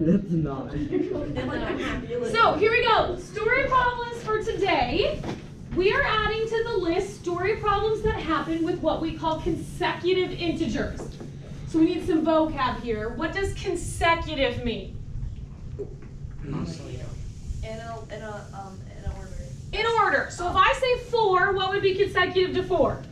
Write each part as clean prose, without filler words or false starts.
That's not. So here we go. Story problems for today. We are adding to the list story problems that happen with what we call consecutive integers. So we need some vocab here. What does consecutive mean? In order. In order. So if I say 4, what would be consecutive to 4?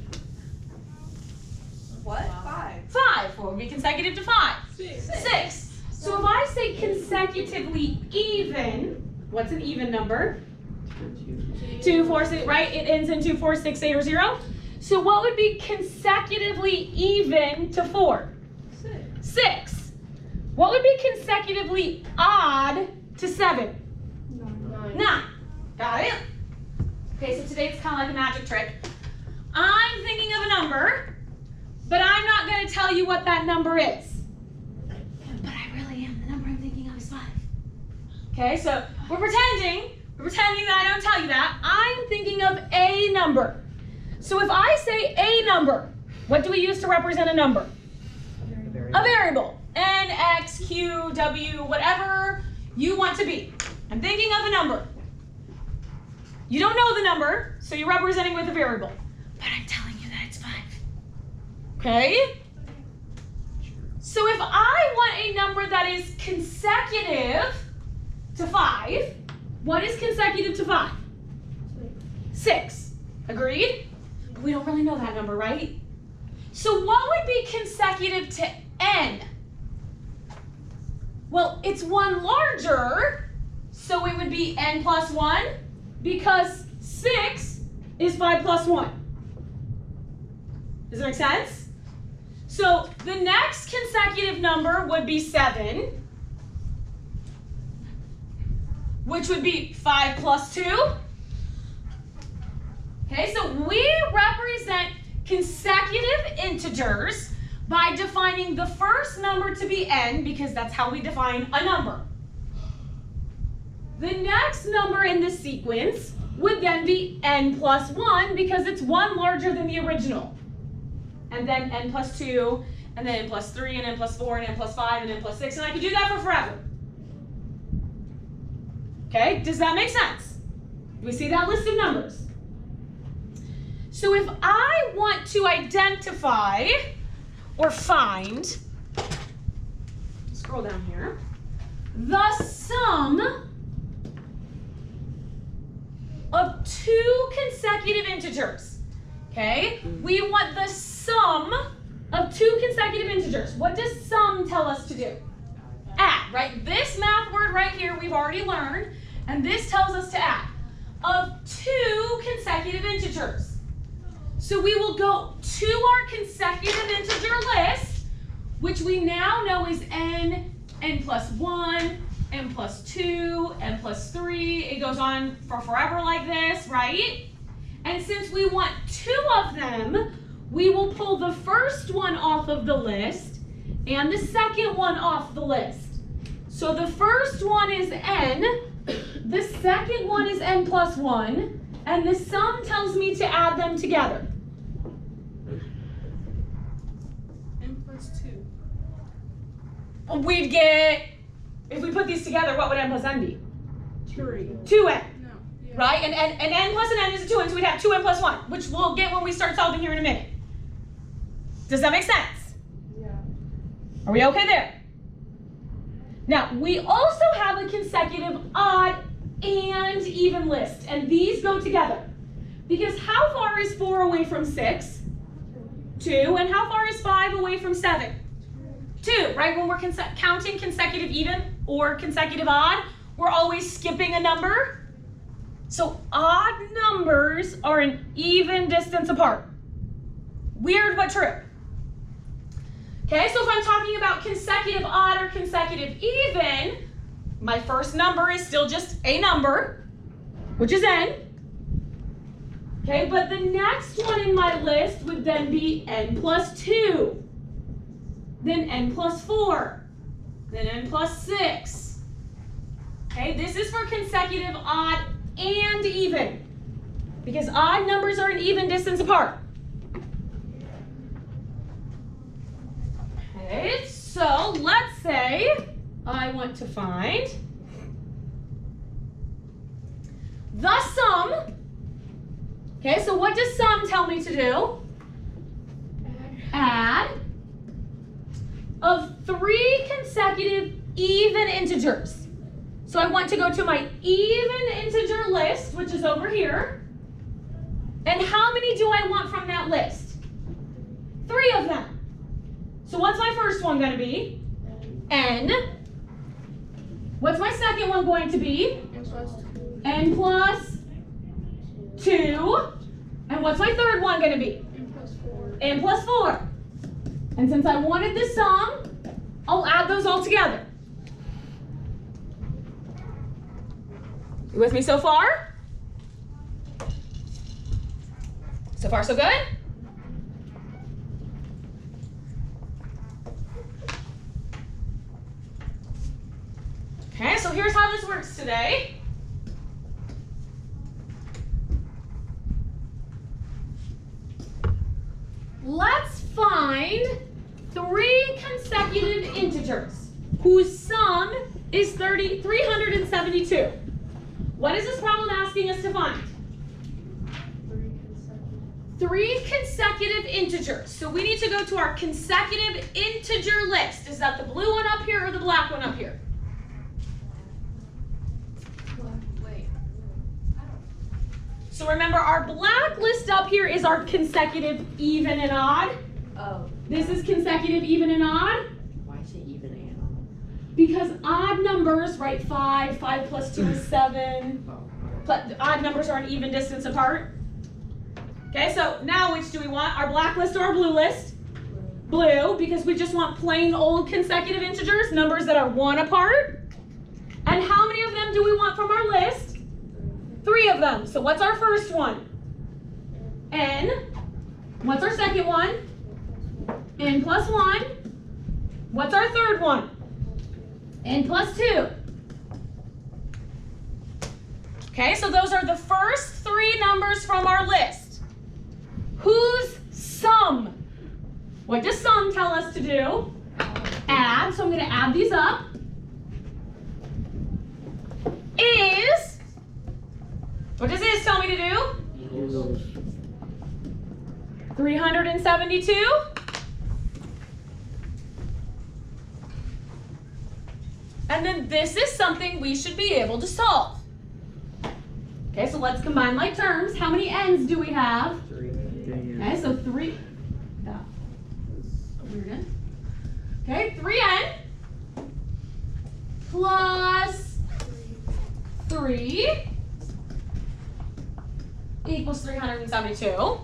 What? 5. 5. What would be consecutive to 5? 6. So if I say consecutively even, what's an even number? 2, 4, 6, right? It ends in 2, 4, 6, 8, or 0. So what would be consecutively even to 4? 6. What would be consecutively odd to 7? 9. Got it? Okay, so today it's kind of like a magic trick. I'm thinking of a number, but I'm not going to tell you what that number is. But I really am. The number I'm thinking of is 5. Okay, so we're pretending that I don't tell you that. I'm thinking of a number. So if I say a number, what do we use to represent a number? A variable. N, X, Q, W, whatever you want to be. I'm thinking of a number. You don't know the number, so you're representing with a variable. But I'm telling you that it's 5. Okay? So if I want a number that is consecutive to 5, what is consecutive to 5? 6. Agreed? But we don't really know that number, right? So what would be consecutive to n? Well, it's 1 larger, so it would be n plus 1, because 6 is 5 plus 1. Does that make sense? So the next consecutive number would be 7, which would be 5 plus 2. Okay, so we represent consecutive integers by defining the first number to be n, because that's how we define a number. The next number in the sequence would then be n plus 1, because it's 1 larger than the original. And then n plus 2, and then n plus 3, and n plus 4, and n plus 5, and n plus 6, and I could do that for forever. Okay, does that make sense? Do we see that list of numbers? So if I want to identify or find, scroll down here, the sum of 2 consecutive integers, okay? We want the sum of 2 consecutive integers. What does sum tell us to do? Add, right? This math word right here we've already learned, and this tells us to add. Of 2 consecutive integers. So we will go to our consecutive integer list, which we now know is n plus 1, n plus 2, n plus 3. It goes on for forever like this, right? And since we want 2 of them, we will pull the first one off of the list and the second one off the list. So the first one is n, the second one is n plus 1, and the sum tells me to add them together. N plus 2. We'd get, if we put these together, what would n plus n be? 3. 2n, No. Yeah. right? And n plus an n is a 2n, so we'd have 2n plus 1, which we'll get when we start solving here in a minute. Does that make sense? Yeah. Are we okay there? Now, we also have a consecutive odd and even list, and these go together. Because how far is 4 away from 6? 2. And how far is 5 away from 7? 2, right? When we're counting consecutive even or consecutive odd, we're always skipping a number. So odd numbers are an even distance apart. Weird but true. Okay, so if I'm talking about consecutive odd or consecutive even, my first number is still just a number, which is n. Okay, but the next one in my list would then be n plus 2, then n plus 4, then n plus 6. Okay, this is for consecutive odd and even, because odd numbers are an even distance apart. Okay, so let's say I want to find the sum. Okay, so what does sum tell me to do? Add of 3 consecutive even integers. So I want to go to my even integer list, which is over here. And how many do I want from that list? 3 of them. So what's my first one going to be? N. What's my second one going to be? N plus 2. And what's my third one going to be? N plus 4. And since I wanted the sum, I'll add those all together. You with me so far? So far, so good? Okay, so here's how this works today. Let's find 3 consecutive integers whose sum is 372. What is this problem asking us to find? 3 consecutive integers. So we need to go to our consecutive integer list. Is that the blue one up here or the black one up here? So remember, our black list up here is our consecutive even and odd. Oh. This is consecutive even and odd. Why is it even and odd? Because odd numbers, right? 5 plus 2 is 7. But odd numbers are an even distance apart. Okay, so now which do we want? Our black list or our blue list? Blue, because we just want plain old consecutive integers, numbers that are 1 apart. And how many of them do we want from our list? 3 of them. So what's our first one? N. What's our second one? N plus 1. What's our third one? N plus 2. Okay, so those are the first 3 numbers from our list. Whose sum? What does sum tell us to do? Add, so I'm going to add these up. Is, what does is tell me to do? 372. And then this is something we should be able to solve. Okay, so let's combine like terms. How many n's do we have? 3. Okay, so 3. That was a weird n. Okay, 3n plus 3 equals 372.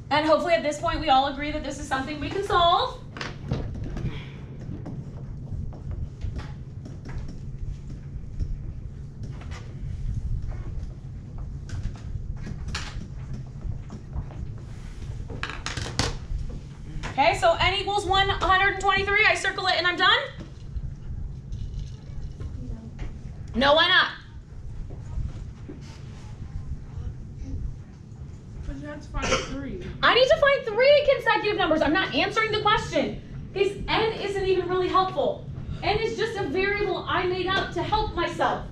And hopefully at this point we all agree that this is something we can solve. Okay, so n equals 123. I circle it and I'm done? No, why not? But you have to find 3. I need to find 3 consecutive numbers. I'm not answering the question. This n isn't even really helpful. N is just a variable I made up to help myself.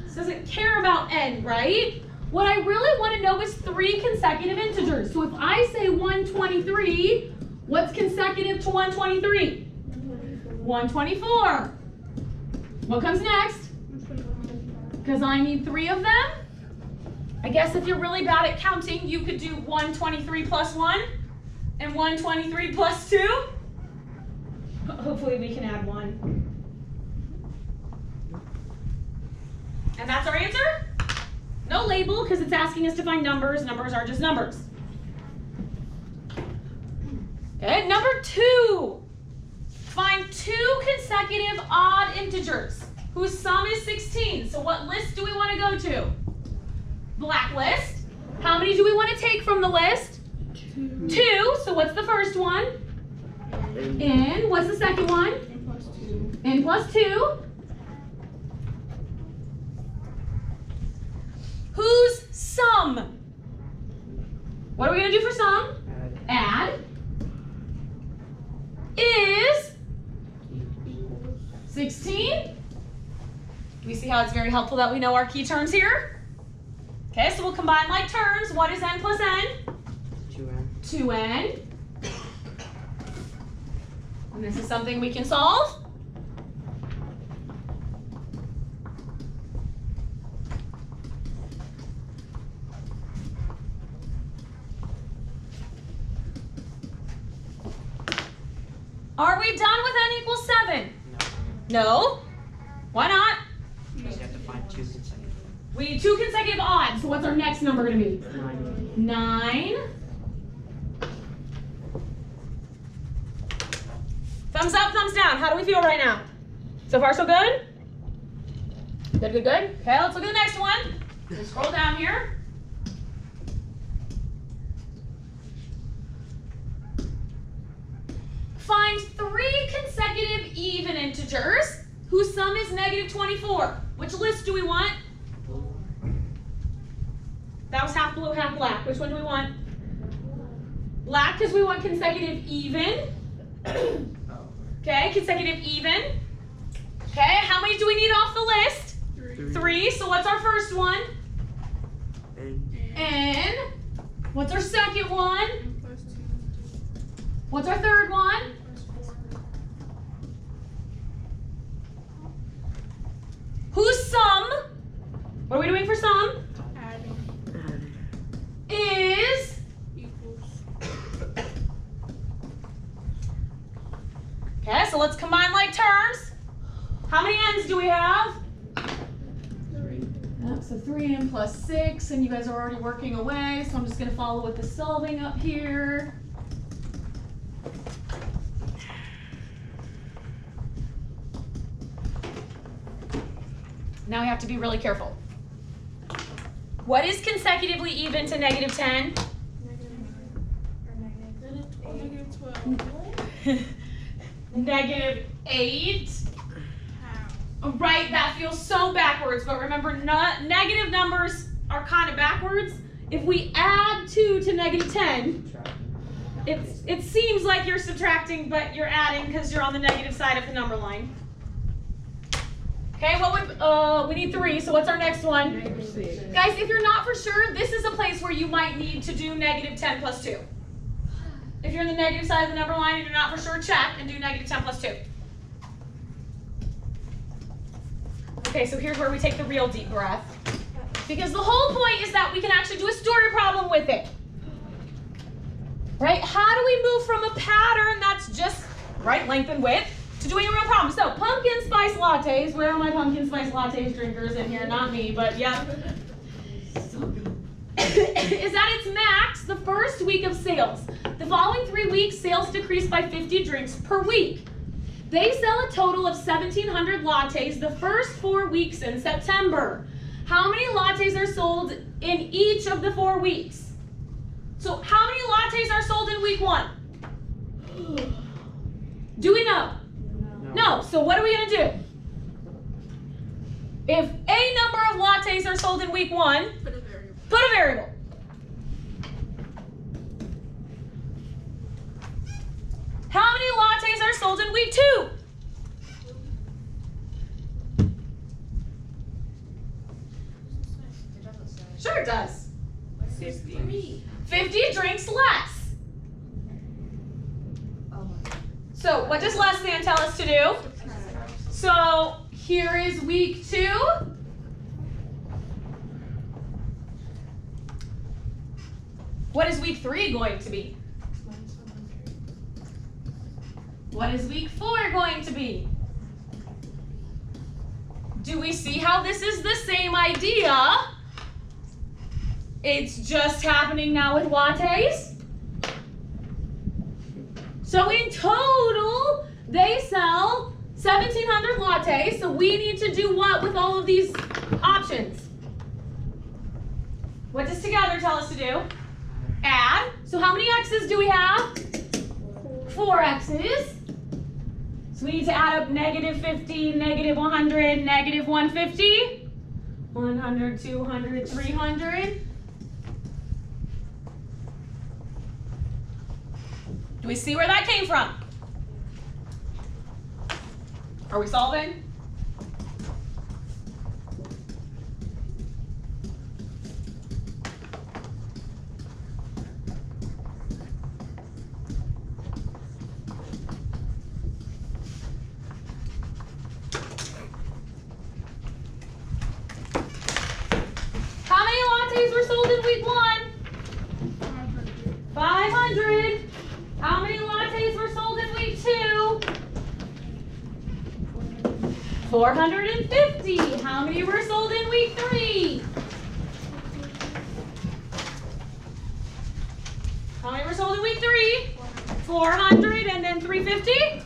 This doesn't care about n, right? What I really want to know is 3 consecutive integers. So if I say 123, what's consecutive to 123? 124. What comes next? Because I need 3 of them. I guess if you're really bad at counting, you could do 123 plus 1 and 123 plus 2. Hopefully we can add 1. And that's our answer? No label, because it's asking us to find numbers. Numbers are just numbers. Okay, number 2. Find 2 consecutive odd integers whose sum is 16. So what list do we want to go to? Black list. How many do we want to take from the list? 2. So what's the first one? N. What's the second one? N plus 2. N plus 2. Whose sum? What are we going to do for sum? Add. Is 16. Do we see how it's very helpful that we know our key terms here? Okay, so we'll combine like terms. What is n plus n? 2n. 2n. And this is something we can solve. Are we done with n equals 7? No. Why not? Because you have to find 2 consecutive. We need 2 consecutive odds. So what's our next number going to be? 9. 9. Thumbs up, thumbs down. How do we feel right now? So far, so good? Good, good, good. Okay, let's look at the next one. Let's scroll down here. Find 3 consecutive even integers whose sum is negative 24. Which list do we want? That was half blue, half black. Which one do we want? Black, because we want consecutive even. Okay, consecutive even. Okay, how many do we need off the list? 3. So what's our first one? N. What's our second one? N plus 2. What's our third one? Whose sum? What are we doing for sum? Adding. Is Equals. okay, so let's combine like terms. How many n's do we have? 3. So 3n plus 6, and you guys are already working away, so I'm just going to follow with the solving up here. Now we have to be really careful. What is consecutively even to negative 10? Negative 12. Negative 8. How? Right, that feels so backwards, but remember, negative numbers are kind of backwards. If we add 2 to negative 10, it seems like you're subtracting, but you're adding because you're on the negative side of the number line. Okay, what would, we need 3, so what's our next one? Negative 6. Guys, if you're not for sure, this is a place where you might need to do negative 10 plus 2. If you're on the negative side of the number line and you're not for sure, check and do negative 10 plus 2. Okay, so here's where we take the real deep breath. Because the whole point is that we can actually do a story problem with it. Right? How do we move from a pattern that's just, right, length and width, to doing a real problem? So, pumpkin spice lattes. Where are my pumpkin spice lattes drinkers in here? Not me, but yeah. Is at its max the first week of sales. The following 3 weeks, sales decrease by 50 drinks per week. They sell a total of 1,700 lattes the first 4 weeks in September. How many lattes are sold in each of the 4 weeks? So how many lattes are sold in week 1? Do we know? No. So what are we going to do? If a number of lattes are sold in week 1, Put a variable. put a variable. How many lattes are sold in week 2? Sure it does. 50. 50 drinks less. So what does less than tell us to do? So here is week 2. What is week 3 going to be? What is week 4 going to be? Do we see how this is the same idea? It's just happening now with lattes. So in total, they sell 1,700 lattes. So we need to do what with all of these options? What does together tell us to do? Add. So how many x's do we have? 4 x's. So we need to add up negative 50, negative 100, negative 150, 100, 200, 300. Do we see where that came from? Are we solving? How many lattes were sold in week 1? 500. How many lattes were sold in week 2? 450. How many were sold in week 3? How many were sold in week 3? 400 and then 350?